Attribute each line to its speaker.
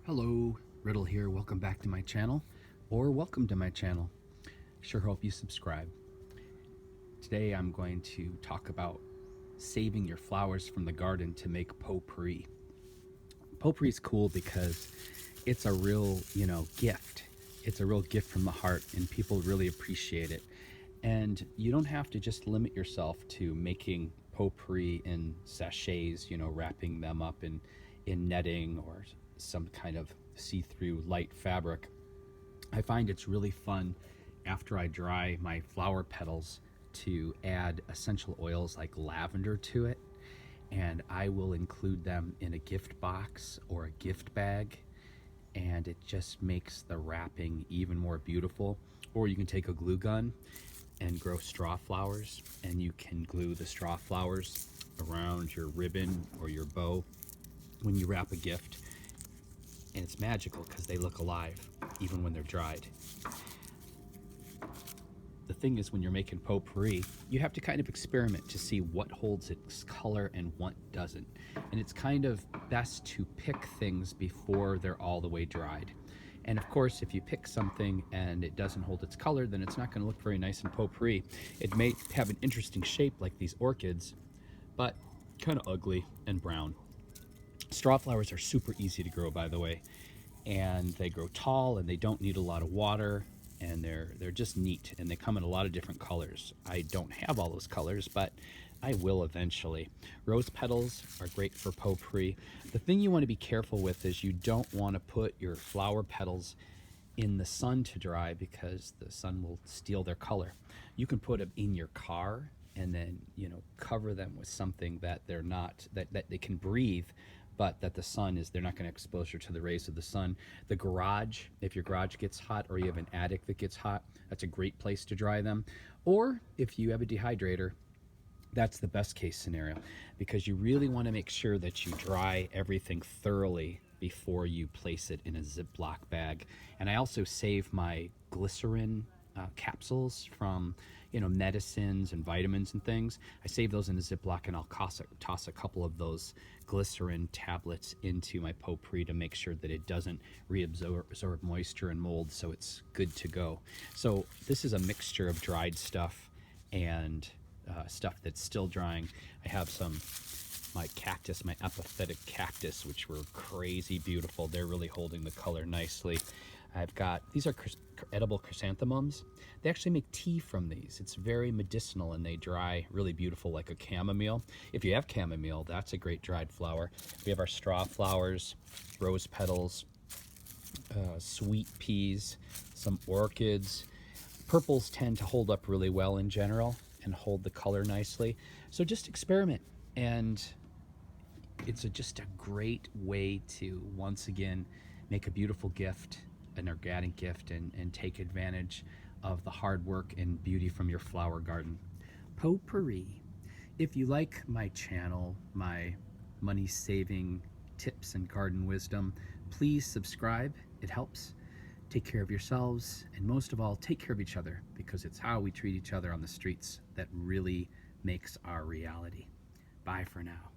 Speaker 1: Hello, Riddle here. Welcome back to my channel, or welcome to my channel. Sure hope you subscribe. Today I'm going to talk about saving your flowers from the garden to make potpourri. Potpourri is cool because it's a real, gift. It's a real gift from the heart, and people really appreciate it. And you don't have to just limit yourself to making potpourri in sachets, wrapping them up in netting or some kind of see-through light fabric. I find it's really fun after I dry my flower petals to add essential oils like lavender to it, and I will include them in a gift box or a gift bag, and it just makes the wrapping even more beautiful. Or you can take a glue gun and grow straw flowers, and you can glue the straw flowers around your ribbon or your bow when you wrap a gift, and it's magical because they look alive even when they're dried. The thing is, when you're making potpourri, you have to kind of experiment to see what holds its color and what doesn't. And it's kind of best to pick things before they're all the way dried. And of course, if you pick something and it doesn't hold its color, then it's not going to look very nice in potpourri. It may have an interesting shape like these orchids, but kind of ugly and brown. Straw flowers are super easy to grow, by the way, and they grow tall and they don't need a lot of water, and they're just neat, and they come in a lot of different colors. I don't have all those colors, but I will eventually. Rose petals are great for potpourri. The thing you want to be careful with is you don't want to put your flower petals in the sun to dry because the sun will steal their color. You can put them in your car and then cover them with something that they're not, that they can breathe, but that the sun is, they're not going to exposure to the rays of the sun. The garage, if your garage gets hot or you have an attic that gets hot, that's a great place to dry them. Or if you have a dehydrator, that's the best case scenario, because you really want to make sure that you dry everything thoroughly before you place it in a Ziploc bag. And I also save my glycerin capsules from medicines and vitamins and things. I save those in a Ziploc, and I'll toss a couple of those glycerin tablets into my potpourri to make sure that it doesn't reabsorb moisture and mold, so it's good to go. So this is a mixture of dried stuff and stuff that's still drying. I have my cactus, my apathetic cactus, which were crazy beautiful. They're really holding the color nicely. I've got, these are edible chrysanthemums. They actually make tea from these. It's very medicinal, and they dry really beautiful like a chamomile. If you have chamomile, that's a great dried flower. We have our straw flowers, rose petals, sweet peas, some orchids. Purples tend to hold up really well in general and hold the color nicely. So just experiment, and it's just a great way to, once again, make a beautiful gift, an organic gift, and take advantage of the hard work and beauty from your flower garden. Potpourri. If you like my channel, my money-saving tips and garden wisdom, please subscribe. It helps. Take care of yourselves, and most of all, take care of each other, because it's how we treat each other on the streets that really makes our reality. Bye for now.